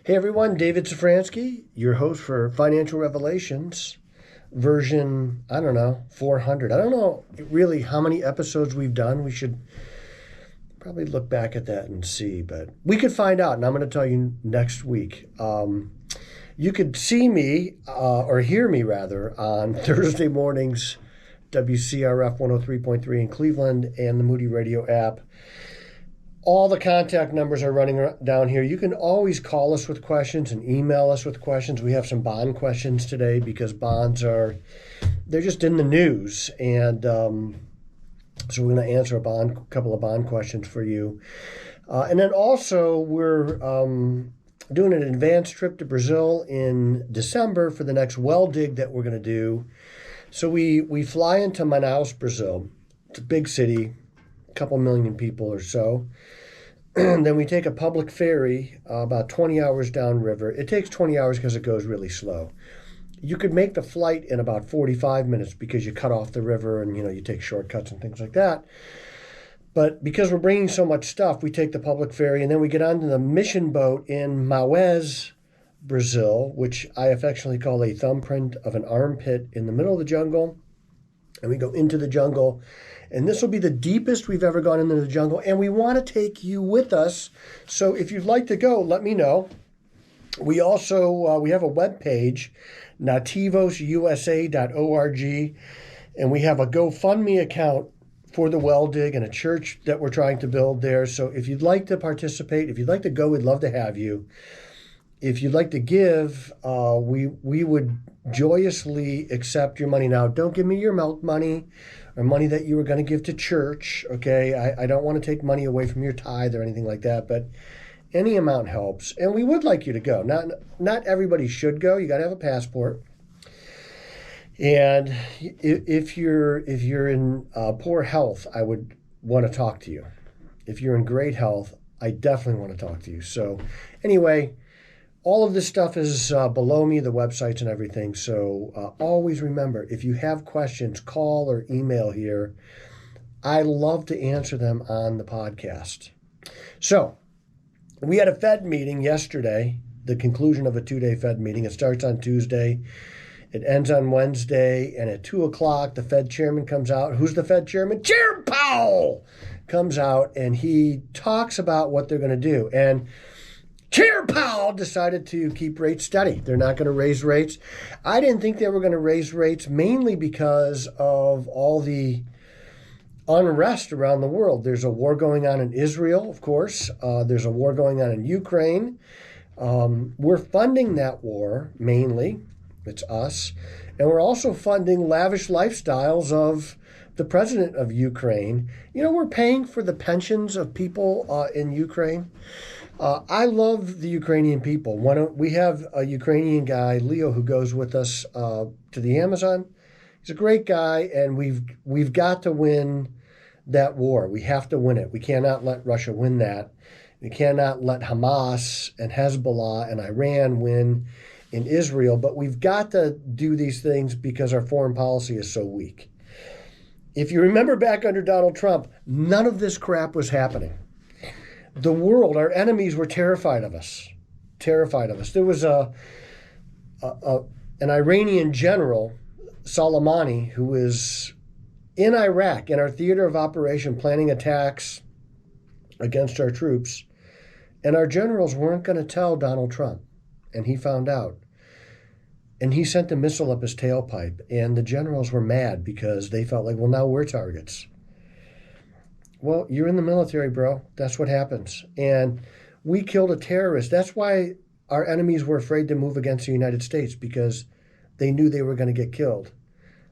Hey everyone, David Szafranski, your host for Financial Revelations, version, 400. I don't know really how many episodes we've done. We should probably look back at that and see, but we could find out, and I'm going to tell you next week. You could see me, or hear me rather, on Thursday mornings, WCRF 103.3 in Cleveland and the Moody Radio app. All the contact numbers are running down here. You can always call us with questions and email us with questions. We have some bond questions today because bonds they're just in the news. And so we're going to answer a couple of bond questions for you. And then also we're doing an advanced trip to Brazil in December for the next well dig that we're going to do. So we fly into Manaus, Brazil. It's a big city, a couple million people or so. Then we take a public ferry about 20 hours downriver. It takes 20 hours because it goes really slow. You could make the flight in about 45 minutes because you cut off the river and, you take shortcuts and things like that. But because we're bringing so much stuff, we take the public ferry and then we get onto the mission boat in Maués, Brazil, which I affectionately call a thumbprint of an armpit in the middle of the jungle. And we go into the jungle. And this will be the deepest we've ever gone into the jungle. And we want to take you with us. So if you'd like to go, let me know. We also, we have a webpage, nativosusa.org. And we have a GoFundMe account for the well dig and a church that we're trying to build there. So if you'd like to participate, if you'd like to go, we'd love to have you. If you'd like to give, we would joyously accept your money. Now, don't give me your milk money or money that you were going to give to church, okay? I don't want to take money away from your tithe or anything like that, but any amount helps. And we would like you to go. Not everybody should go. You got to have a passport. And if you're in poor health, I would want to talk to you. If you're in great health, I definitely want to talk to you. So anyway, all of this stuff is below me, the websites and everything. So always remember, if you have questions, call or email here. I love to answer them on the podcast. So we had a Fed meeting yesterday, the conclusion of a 2-day Fed meeting. It starts on Tuesday. It ends on Wednesday. And at 2 o'clock, the Fed chairman comes out. Who's the Fed chairman? Chair Powell comes out and he talks about what they're going to do. And Chair Powell decided to keep rates steady. They're not going to raise rates. I didn't think they were going to raise rates mainly because of all the unrest around the world. There's a war going on in Israel, of course. There's a war going on in Ukraine. We're funding that war mainly. It's us. And we're also funding lavish lifestyles of the president of Ukraine. We're paying for the pensions of people in Ukraine. I love the Ukrainian people. We have a Ukrainian guy, Leo, who goes with us to the Amazon. He's a great guy, and we've got to win that war. We have to win it. We cannot let Russia win that. We cannot let Hamas and Hezbollah and Iran win in Israel. But we've got to do these things because our foreign policy is so weak. If you remember back under Donald Trump, none of this crap was happening. The world, our enemies were terrified of us. There was an Iranian general, Soleimani, who was in Iraq, in our theater of operation, planning attacks against our troops. And our generals weren't going to tell Donald Trump. And he found out. And he sent a missile up his tailpipe. And the generals were mad because they felt like, well, now we're targets. Well, you're in the military, bro. That's what happens. And we killed a terrorist. That's why our enemies were afraid to move against the United States, because they knew they were going to get killed.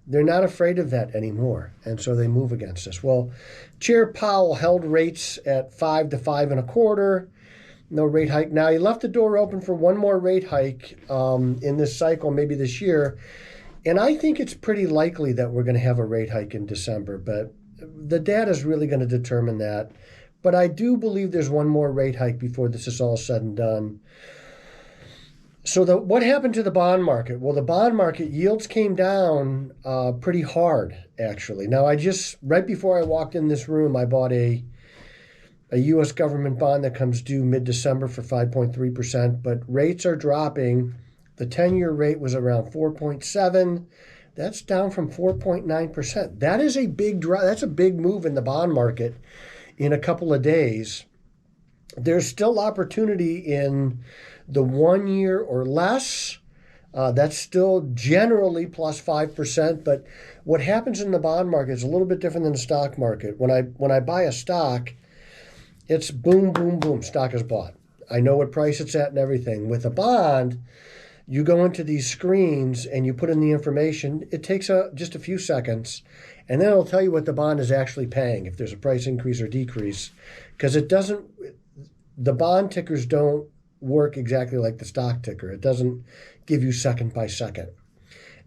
They're not afraid of that anymore, and so they move against us. Well, Chair Powell held rates at 5 to 5.25. No rate hike. Now, he left the door open for one more rate hike in this cycle, maybe this year. And I think it's pretty likely that we're going to have a rate hike in December, but the data is really going to determine that. But I do believe there's one more rate hike before this is all said and done. So what happened to the bond market? Well, the bond market yields came down pretty hard, actually. Now, right before I walked in this room, I bought a a U.S. government bond that comes due mid-December for 5.3%, but rates are dropping. The 10-year rate was around 4.7. That's down from 4.9%. That is a big drop. That's a big move in the bond market in a couple of days. There's still opportunity in the 1 year or less. That's still generally plus 5%. But what happens in the bond market is a little bit different than the stock market. When I buy a stock, it's boom, boom, boom. Stock is bought. I know what price it's at and everything. With a bond, you go into these screens and you put in the information. It takes just a few seconds, and then it'll tell you what the bond is actually paying, if there's a price increase or decrease, because the bond tickers don't work exactly like the stock ticker. It doesn't give you second by second.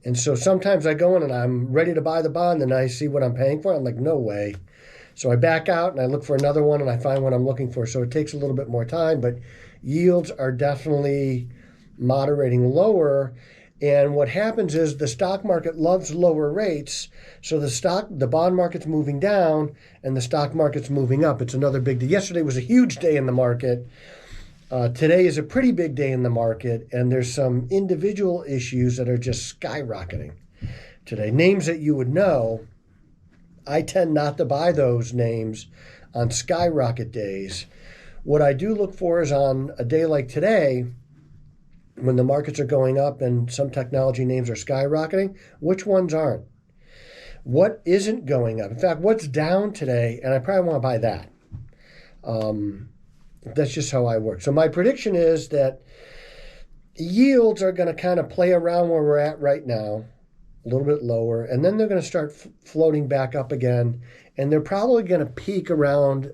And so sometimes I go in and I'm ready to buy the bond and I see what I'm paying for. I'm like, no way. So I back out and I look for another one and I find what I'm looking for. So it takes a little bit more time, but yields are definitely moderating lower. And what happens is the stock market loves lower rates. So the bond market's moving down and the stock market's moving up. It's another big day. Yesterday was a huge day in the market. Today is a pretty big day in the market, and there's some individual issues that are just skyrocketing today. Names that you would know. I tend not to buy those names on skyrocket days. What I do look for is on a day like today, when the markets are going up and some technology names are skyrocketing, which ones aren't? What isn't going up? In fact, what's down today, and I probably want to buy that. That's just how I work. So my prediction is that yields are going to kind of play around where we're at right now, a little bit lower, and then they're going to start floating back up again, and they're probably going to peak around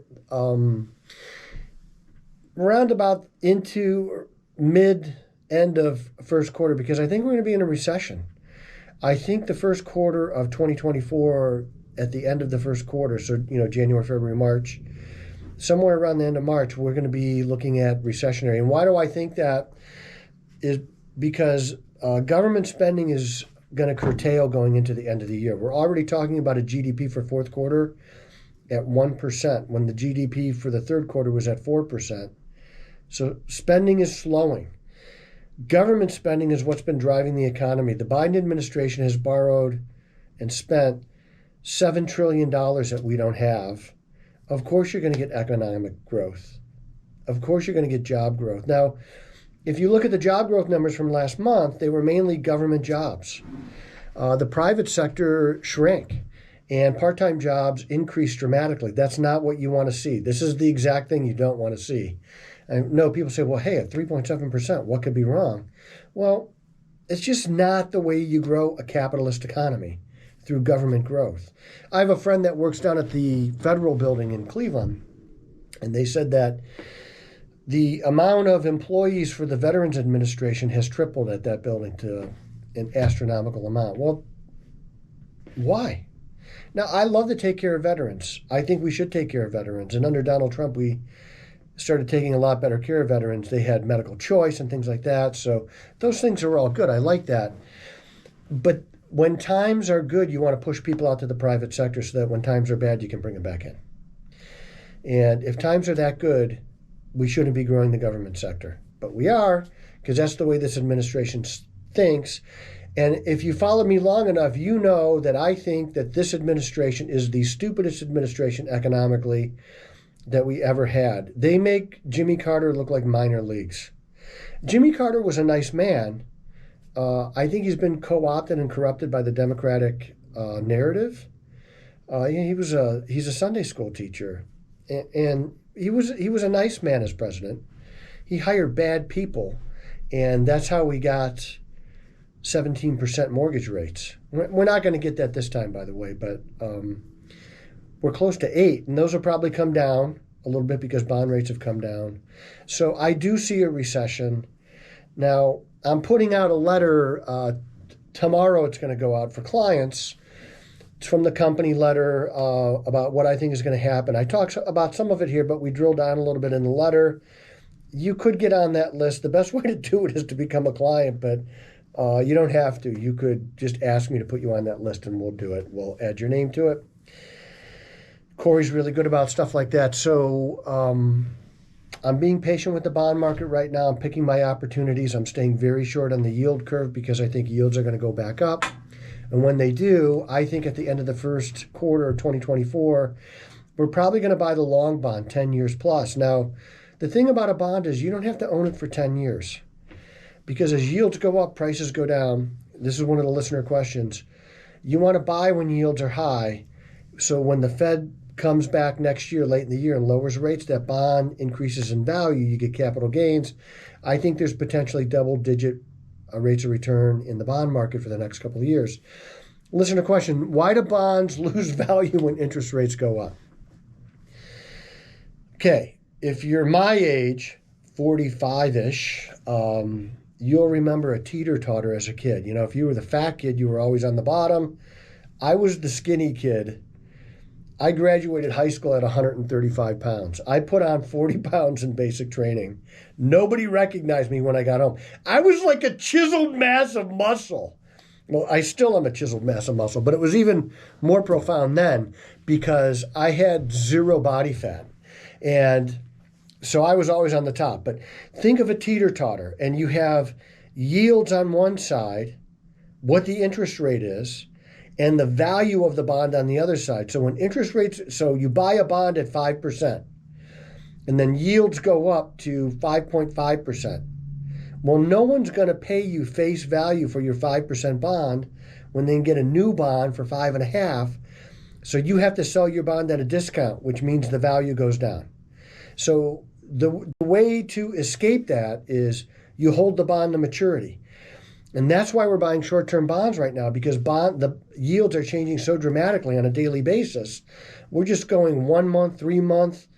about into end of first quarter, because I think we're going to be in a recession. I think the first quarter of 2024, at the end of the first quarter, so January, February, March, somewhere around the end of March, we're going to be looking at recessionary. And why do I think that? Is because government spending is going to curtail going into the end of the year. We're already talking about a GDP for fourth quarter at 1%, when the GDP for the third quarter was at 4%. So spending is slowing. Government spending is what's been driving the economy. The Biden administration has borrowed and spent $7 trillion that we don't have. Of course you're going to get economic growth. Of course you're going to get job growth. Now, if you look at the job growth numbers from last month, they were mainly government jobs. The private sector shrank, and part-time jobs increased dramatically. That's not what you want to see. This is the exact thing you don't want to see. I know people say, well, hey, at 3.7%, what could be wrong? Well, it's just not the way you grow a capitalist economy, through government growth. I have a friend that works down at the federal building in Cleveland, and they said that the amount of employees for the Veterans Administration has tripled at that building to an astronomical amount. Well, why? Now, I love to take care of veterans. I think we should take care of veterans. And under Donald Trump, we started taking a lot better care of veterans. They had medical choice and things like that. So those things are all good. I like that. But when times are good, you want to push people out to the private sector so that when times are bad, you can bring them back in. And if times are that good, we shouldn't be growing the government sector. But we are, because that's the way this administration thinks. And if you follow me long enough, you know that I think that this administration is the stupidest administration economically that we ever had. They make Jimmy Carter look like minor leagues. Jimmy Carter was a nice man. I think he's been co-opted and corrupted by the Democratic narrative. He's a Sunday school teacher, and he was a nice man as president. He hired bad people, and that's how we got 17% mortgage rates. We're not going to get that this time, by the way, but we're close to 8%, and those will probably come down a little bit because bond rates have come down. So I do see a recession. Now, I'm putting out a letter tomorrow. It's going to go out for clients. It's from the company letter about what I think is going to happen. I talk about some of it here, but we drill down a little bit in the letter. You could get on that list. The best way to do it is to become a client, but you don't have to. You could just ask me to put you on that list, and we'll do it. We'll add your name to it. Corey's really good about stuff like that. So I'm being patient with the bond market right now. I'm picking my opportunities. I'm staying very short on the yield curve because I think yields are going to go back up. And when they do, I think at the end of the first quarter of 2024, we're probably going to buy the long bond, 10 years plus. Now, the thing about a bond is you don't have to own it for 10 years because as yields go up, prices go down. This is one of the listener questions. You want to buy when yields are high. So when the Fed comes back next year, late in the year, and lowers rates, that bond increases in value, you get capital gains. I think there's potentially double-digit rates of return in the bond market for the next couple of years. Listen to the question, why do bonds lose value when interest rates go up? Okay, if you're my age, 45-ish, you'll remember a Teeter Totter as a kid. You know, if you were the fat kid, you were always on the bottom. I was the skinny kid. I graduated high school at 135 pounds. I put on 40 pounds in basic training. Nobody recognized me when I got home. I was like a chiseled mass of muscle. Well, I still am a chiseled mass of muscle, but it was even more profound then because I had zero body fat. And so I was always on the top. But think of a teeter-totter, and you have yields on one side, what the interest rate is, and the value of the bond on the other side. So when interest rates, so you buy a bond at 5%, and then yields go up to 5.5%. Well, no one's going to pay you face value for your 5% bond when they can get a new bond for 5.5%. So you have to sell your bond at a discount, which means the value goes down. So the way to escape that is you hold the bond to maturity. And that's why we're buying short-term bonds right now, because the yields are changing so dramatically on a daily basis. We're just going 1 month, 3 month,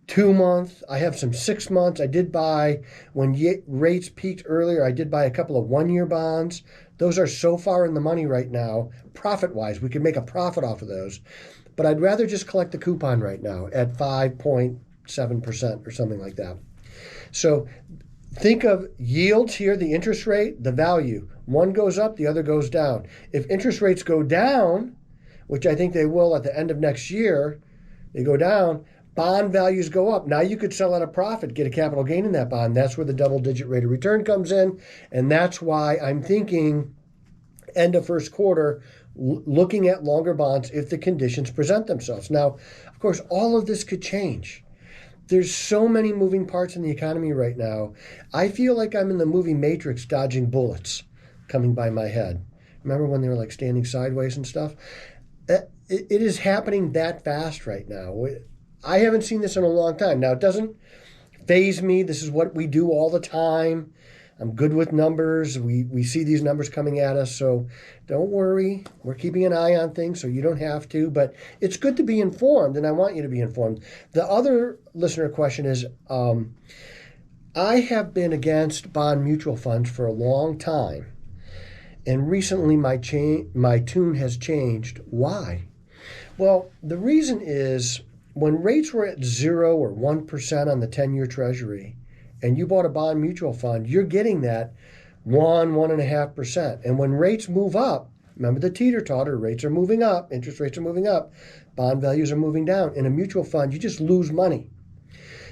2 month. I have some 6 months. I did buy, when rates peaked earlier, I did buy a couple of 1-year bonds. Those are so far in the money right now, profit-wise. We could make a profit off of those. But I'd rather just collect the coupon right now at 5.7% or something like that. So think of yields here, the interest rate, the value. One goes up, the other goes down. If interest rates go down, which I think they will at the end of next year, they go down, bond values go up. Now you could sell at a profit, get a capital gain in that bond. That's where the double-digit rate of return comes in. And that's why I'm thinking end of first quarter, looking at longer bonds if the conditions present themselves. Now, of course, all of this could change. There's so many moving parts in the economy right now. I feel like I'm in the movie Matrix dodging bullets coming by my head. Remember when they were like standing sideways and stuff? It is happening that fast right now. I haven't seen this in a long time. Now, it doesn't faze me. This is what we do all the time. I'm good with numbers. We see these numbers coming at us, so don't worry. We're keeping an eye on things, so you don't have to. But it's good to be informed, and I want you to be informed. The other listener question is, I have been against bond mutual funds for a long time, and recently my tune has changed. Why? Well, the reason is when rates were at 0 or 1% on the 10-year Treasury, and you bought a bond mutual fund, you're getting that 1.5%. And when rates move up, remember the teeter-totter, rates are moving up, interest rates are moving up, bond values are moving down. In a mutual fund, you just lose money.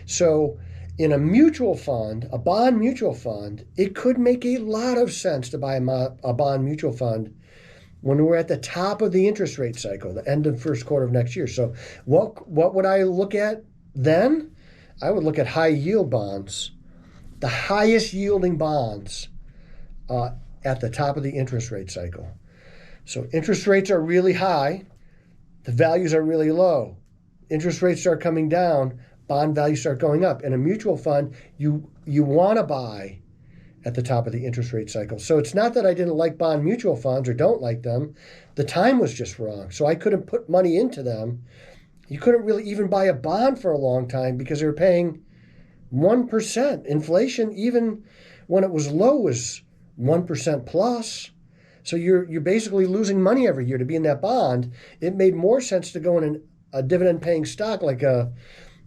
So in a mutual fund, a bond mutual fund, it could make a lot of sense to buy a bond mutual fund when we're at the top of the interest rate cycle, the end of first quarter of next year. So what would I look at then? I would look at high yield bonds, the highest yielding bonds at the top of the interest rate cycle. So interest rates are really high, the values are really low. Interest rates start coming down, bond values start going up. In a mutual fund, you want to buy at the top of the interest rate cycle. So it's not that I didn't like bond mutual funds or don't like them. The time was just wrong. So I couldn't put money into them. You couldn't really even buy a bond for a long time because they were paying 1%. Inflation, even when it was low, was 1% plus. So you're basically losing money every year to be in that bond. It made more sense to go in a dividend-paying stock like a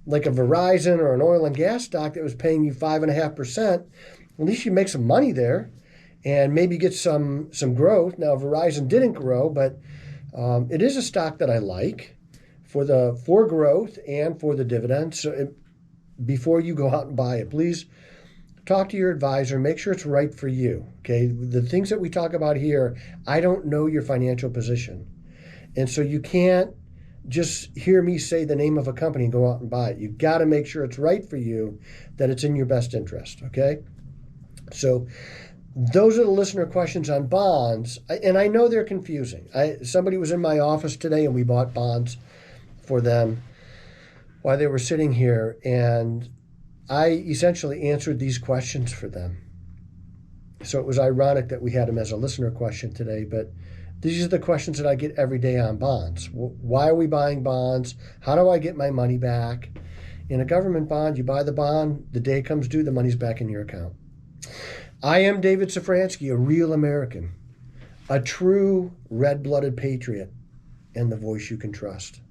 Verizon or an oil and gas stock that was paying you 5.5%. At least you make some money there and maybe get some growth. Now, Verizon didn't grow, but it is a stock that I like. for growth and for the dividends. So before you go out and buy it, please talk to your advisor. Make sure it's right for you. Okay, the things that we talk about here, I don't know your financial position, and so you can't just hear me say the name of a company and go out and buy it. You've got to make sure it's right for you, that it's in your best interest. Okay, so those are the listener questions on bonds, and I know they're confusing. Somebody was in my office today, and we bought bonds for them while they were sitting here, and I essentially answered these questions for them. So it was ironic that we had them as a listener question today, but these are the questions that I get every day on bonds. Why are we buying bonds? How do I get my money back? In a government bond, you buy the bond, the day comes due, the money's back in your account. I am David Szafranski, a real American, a true red-blooded patriot, and the voice you can trust.